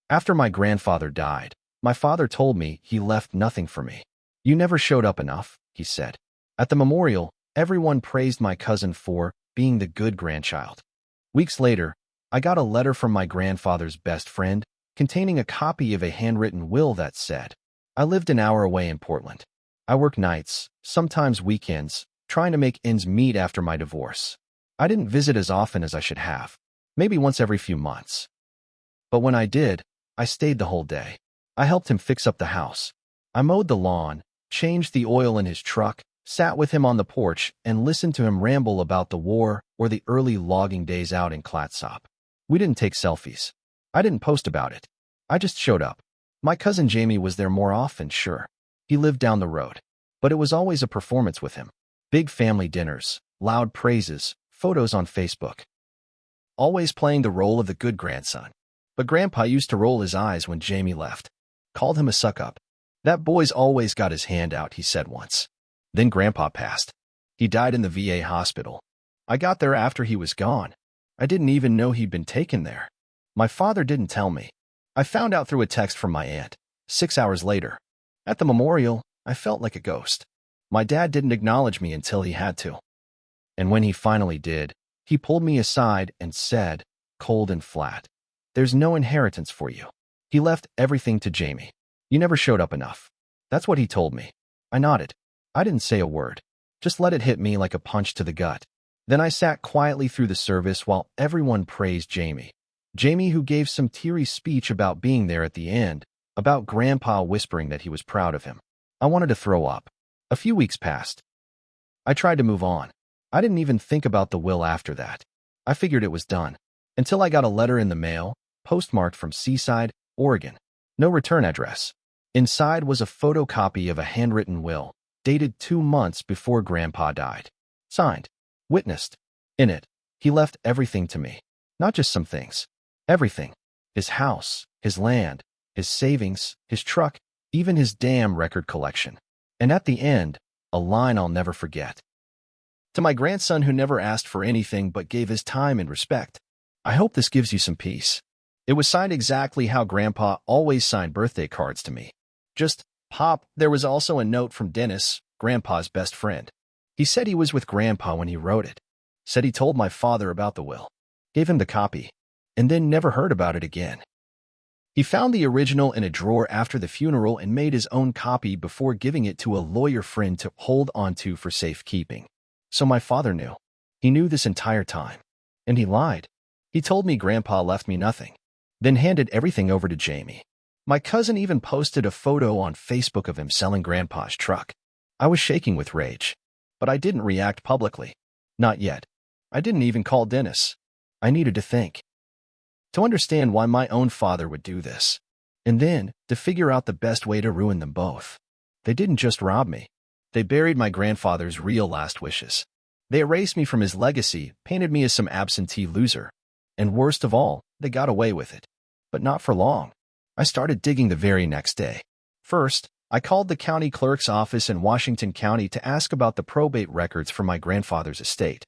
After my grandfather died, my father told me he left nothing for me. You never showed up enough, he said. At the memorial, everyone praised my cousin for being the good grandchild. Weeks later, I got a letter from my grandfather's best friend containing a copy of a handwritten will that said, I lived an hour away in Portland. I worked nights, sometimes weekends, trying to make ends meet after my divorce. I didn't visit as often as I should have, maybe once every few months. But when I did, I stayed the whole day. I helped him fix up the house. I mowed the lawn, changed the oil in his truck, sat with him on the porch, and listened to him ramble about the war or the early logging days out in Clatsop. We didn't take selfies. I didn't post about it. I just showed up. My cousin Jamie was there more often, sure. He lived down the road. But it was always a performance with him. Big family dinners, loud praises, photos on Facebook. Always playing the role of the good grandson. But Grandpa used to roll his eyes when Jamie left. Called him a suck-up. That boy's always got his hand out, he said once. Then Grandpa passed. He died in the VA hospital. I got there after he was gone. I didn't even know he'd been taken there. My father didn't tell me. I found out through a text from my aunt, 6 hours later. At the memorial, I felt like a ghost. My dad didn't acknowledge me until he had to. And when he finally did, he pulled me aside and said, cold and flat, there's no inheritance for you. He left everything to Jamie. You never showed up enough. That's what he told me. I nodded. I didn't say a word. Just let it hit me like a punch to the gut. Then I sat quietly through the service while everyone praised Jamie. Jamie, who gave some teary speech about being there at the end, about Grandpa whispering that he was proud of him. I wanted to throw up. A few weeks passed. I tried to move on. I didn't even think about the will after that. I figured it was done. Until I got a letter in the mail, postmarked from Seaside, Oregon. No return address. Inside was a photocopy of a handwritten will, dated 2 months before Grandpa died. Signed. Witnessed. In it, he left everything to me. Not just some things. Everything. His house, his land, his savings, his truck, even his damn record collection. And at the end, a line I'll never forget. To my grandson who never asked for anything but gave his time and respect, I hope this gives you some peace. It was signed exactly how Grandpa always signed birthday cards to me. Just, Pop. There was also a note from Dennis, Grandpa's best friend. He said he was with Grandpa when he wrote it. Said he told my father about the will. Gave him the copy. And then never heard about it again. He found the original in a drawer after the funeral and made his own copy before giving it to a lawyer friend to hold onto for safekeeping. So my father knew. He knew this entire time. And he lied. He told me Grandpa left me nothing. Then handed everything over to Jamie. My cousin even posted a photo on Facebook of him selling Grandpa's truck. I was shaking with rage. But I didn't react publicly. Not yet. I didn't even call Dennis. I needed to think. To understand why my own father would do this. And then, to figure out the best way to ruin them both. They didn't just rob me. They buried my grandfather's real last wishes. They erased me from his legacy, painted me as some absentee loser. And worst of all, they got away with it. But not for long. I started digging the very next day. First, I called the county clerk's office in Washington County to ask about the probate records for my grandfather's estate.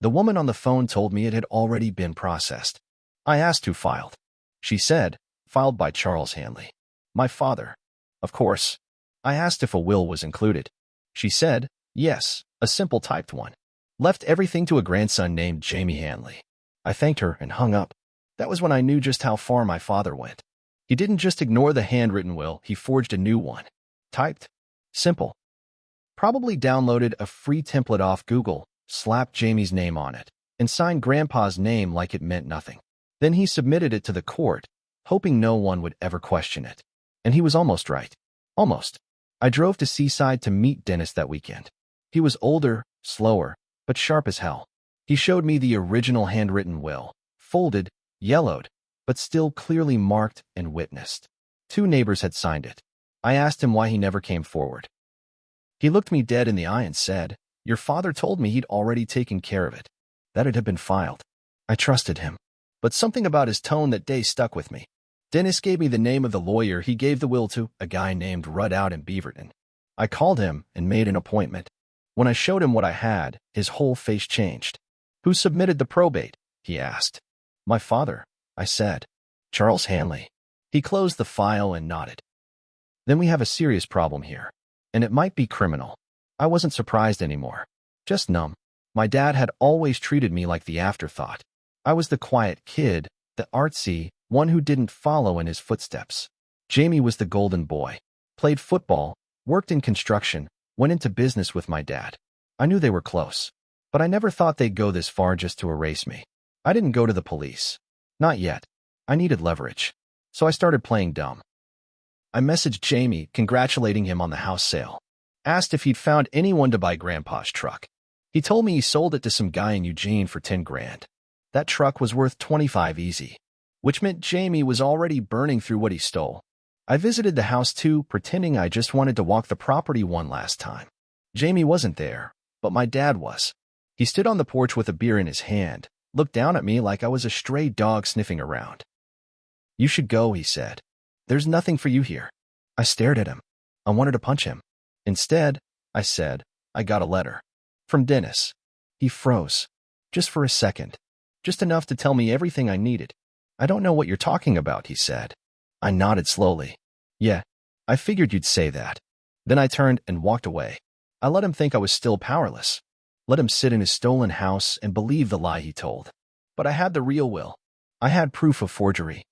The woman on the phone told me it had already been processed. I asked who filed. She said, filed by Charles Hanley. My father. Of course. I asked if a will was included. She said, yes, a simple typed one. Left everything to a grandson named Jamie Hanley. I thanked her and hung up. That was when I knew just how far my father went. He didn't just ignore the handwritten will, he forged a new one. Typed. Simple. Probably downloaded a free template off Google, slapped Jamie's name on it, and signed Grandpa's name like it meant nothing. Then he submitted it to the court, hoping no one would ever question it. And he was almost right. Almost. I drove to Seaside to meet Dennis that weekend. He was older, slower, but sharp as hell. He showed me the original handwritten will, folded, yellowed, but still clearly marked and witnessed. 2 neighbors had signed it. I asked him why he never came forward. He looked me dead in the eye and said, your father told me he'd already taken care of it, that it had been filed. I trusted him. But something about his tone that day stuck with me. Dennis gave me the name of the lawyer he gave the will to, a guy named Rudd out in Beaverton. I called him and made an appointment. When I showed him what I had, his whole face changed. Who submitted the probate? He asked. My father, I said. Charles Hanley. He closed the file and nodded. Then we have a serious problem here, and it might be criminal. I wasn't surprised anymore, just numb. My dad had always treated me like the afterthought. I was the quiet kid, the artsy one who didn't follow in his footsteps. Jamie was the golden boy, played football, worked in construction, went into business with my dad. I knew they were close, but I never thought they'd go this far just to erase me. I didn't go to the police. Not yet. I needed leverage. So I started playing dumb. I messaged Jamie, congratulating him on the house sale. Asked if he'd found anyone to buy Grandpa's truck. He told me he sold it to some guy in Eugene for 10 grand. That truck was worth 25 easy, which meant Jamie was already burning through what he stole. I visited the house too, pretending I just wanted to walk the property one last time. Jamie wasn't there, but my dad was. He stood on the porch with a beer in his hand, looked down at me like I was a stray dog sniffing around. You should go, he said. There's nothing for you here. I stared at him. I wanted to punch him. Instead, I said, I got a letter. From Dennis. He froze. Just for a second. Just enough to tell me everything I needed. I don't know what you're talking about, he said. I nodded slowly. Yeah, I figured you'd say that. Then I turned and walked away. I let him think I was still powerless. Let him sit in his stolen house and believe the lie he told. But I had the real will. I had proof of forgery.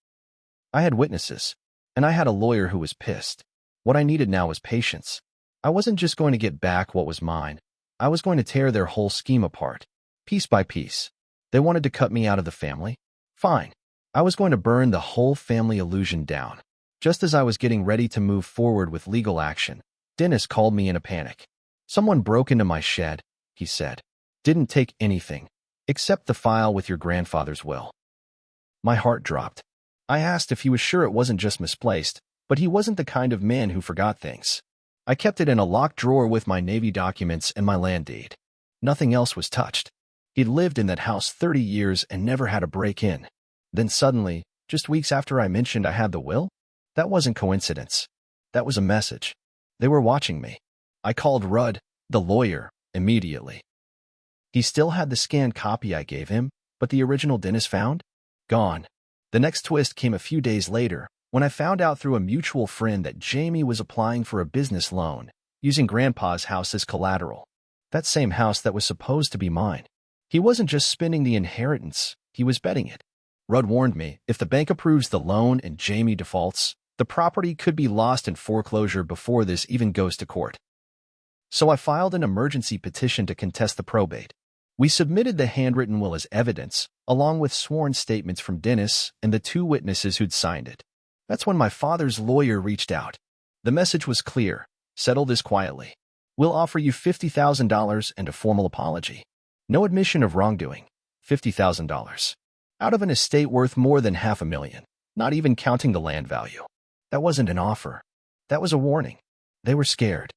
I had witnesses. And I had a lawyer who was pissed. What I needed now was patience. I wasn't just going to get back what was mine. I was going to tear their whole scheme apart, piece by piece. They wanted to cut me out of the family? Fine. I was going to burn the whole family illusion down. Just as I was getting ready to move forward with legal action, Dennis called me in a panic. Someone broke into my shed, he said. Didn't take anything, except the file with your grandfather's will. My heart dropped. I asked if he was sure it wasn't just misplaced, but he wasn't the kind of man who forgot things. I kept it in a locked drawer with my Navy documents and my land deed. Nothing else was touched. He'd lived in that house 30 years and never had a break-in. Then suddenly, just weeks after I mentioned I had the will, that wasn't coincidence. That was a message. They were watching me. I called Rudd, the lawyer, immediately. He still had the scanned copy I gave him, but the original Dennis found? Gone. The next twist came a few days later, when I found out through a mutual friend that Jamie was applying for a business loan, using Grandpa's house as collateral. That same house that was supposed to be mine. He wasn't just spending the inheritance, he was betting it. Rudd warned me, if the bank approves the loan and Jamie defaults, the property could be lost in foreclosure before this even goes to court. So I filed an emergency petition to contest the probate. We submitted the handwritten will as evidence, along with sworn statements from Dennis and the 2 witnesses who'd signed it. That's when my father's lawyer reached out. The message was clear. Settle this quietly. We'll offer you $50,000 and a formal apology. No admission of wrongdoing. $50,000. Out of an estate worth more than $500,000, not even counting the land value. That wasn't an offer. That was a warning. They were scared.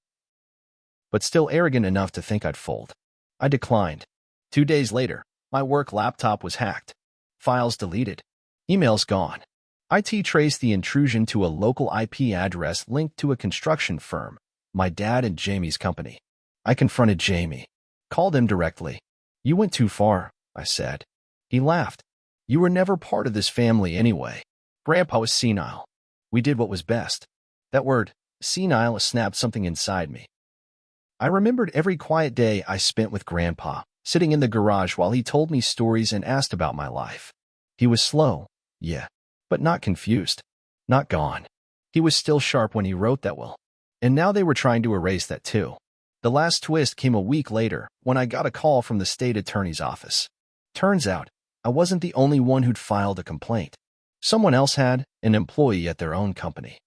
But still arrogant enough to think I'd fold. I declined. 2 days later, my work laptop was hacked. Files deleted. Emails gone. IT traced the intrusion to a local IP address linked to a construction firm, my dad and Jamie's company. I confronted Jamie. Called him directly. You went too far, I said. He laughed. You were never part of this family anyway. Grandpa was senile. We did what was best. That word, senile, snapped something inside me. I remembered every quiet day I spent with Grandpa, sitting in the garage while he told me stories and asked about my life. He was slow, yeah, but not confused. Not gone. He was still sharp when he wrote that will. And now they were trying to erase that too. The last twist came a week later when I got a call from the state attorney's office. Turns out, I wasn't the only one who'd filed a complaint. Someone else had, an employee at their own company.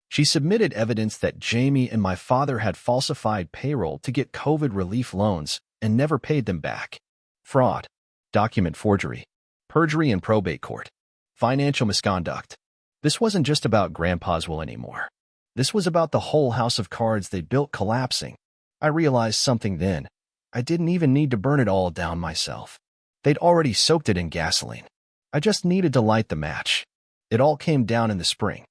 She submitted evidence that Jamie and my father had falsified payroll to get COVID relief loans and never paid them back. Fraud, document forgery, perjury in probate court, financial misconduct. This wasn't just about Grandpa's will anymore. This was about the whole house of cards they built collapsing. I realized something then. I didn't even need to burn it all down myself. They'd already soaked it in gasoline. I just needed to light the match. It all came down in the spring.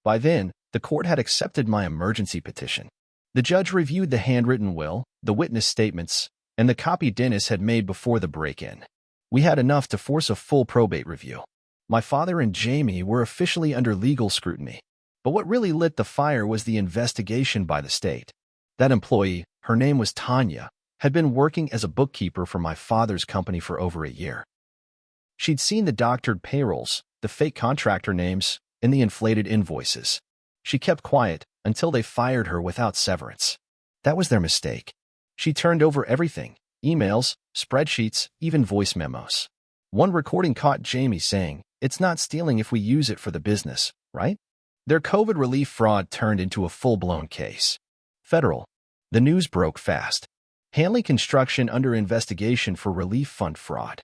By then, the court had accepted my emergency petition. The judge reviewed the handwritten will, the witness statements, and the copy Dennis had made before the break-in. We had enough to force a full probate review. My father and Jamie were officially under legal scrutiny. But what really lit the fire was the investigation by the state. That employee, her name was Tanya, had been working as a bookkeeper for my father's company for over a year. She'd seen the doctored payrolls, the fake contractor names, and the inflated invoices. She kept quiet until they fired her without severance. That was their mistake. She turned over everything: emails, spreadsheets, even voice memos. One recording caught Jamie saying, "It's not stealing if we use it for the business, right?" Their COVID relief fraud turned into a full-blown case. Federal. The news broke fast. Hanley Construction under investigation for relief fund fraud.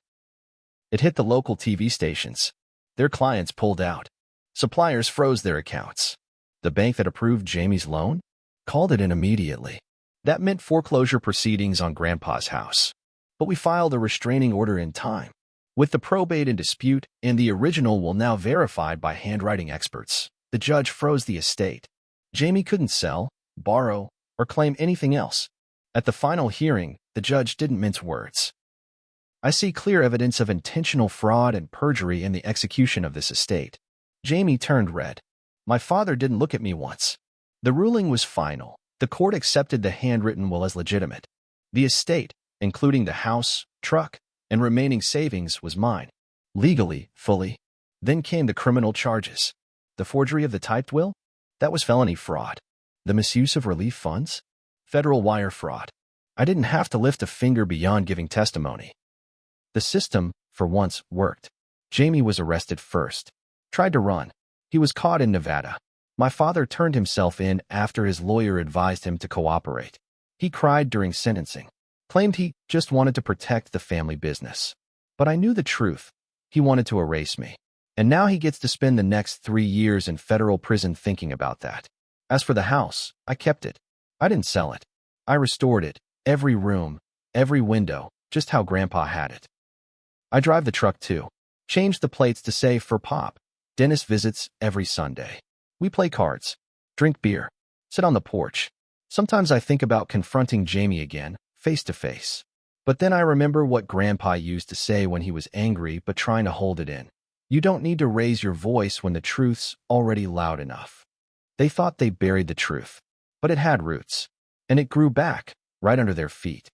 It hit the local TV stations. Their clients pulled out. Suppliers froze their accounts. The bank that approved Jamie's loan called it in immediately. That meant foreclosure proceedings on Grandpa's house. But we filed a restraining order in time. With the probate in dispute and the original will now verified by handwriting experts, the judge froze the estate. Jamie couldn't sell, borrow, or claim anything else. At the final hearing, the judge didn't mince words. "I see clear evidence of intentional fraud and perjury in the execution of this estate." Jamie turned red. My father didn't look at me once. The ruling was final. The court accepted the handwritten will as legitimate. The estate, including the house, truck, and remaining savings, was mine. Legally, fully. Then came the criminal charges. The forgery of the typed will? That was felony fraud. The misuse of relief funds? Federal wire fraud. I didn't have to lift a finger beyond giving testimony. The system, for once, worked. Jamie was arrested first. Tried to run. He was caught in Nevada. My father turned himself in after his lawyer advised him to cooperate. He cried during sentencing. Claimed he just wanted to protect the family business. But I knew the truth. He wanted to erase me. And now he gets to spend the next 3 years in federal prison thinking about that. As for the house, I kept it. I didn't sell it. I restored it. Every room, every window, just how Grandpa had it. I drive the truck too. Changed the plates to say for Pop. Dentist visits every Sunday. We play cards, drink beer, sit on the porch. Sometimes I think about confronting Jamie again, face to face. But then I remember what Grandpa used to say when he was angry but trying to hold it in. You don't need to raise your voice when the truth's already loud enough. They thought they buried the truth, but it had roots, and it grew back, right under their feet.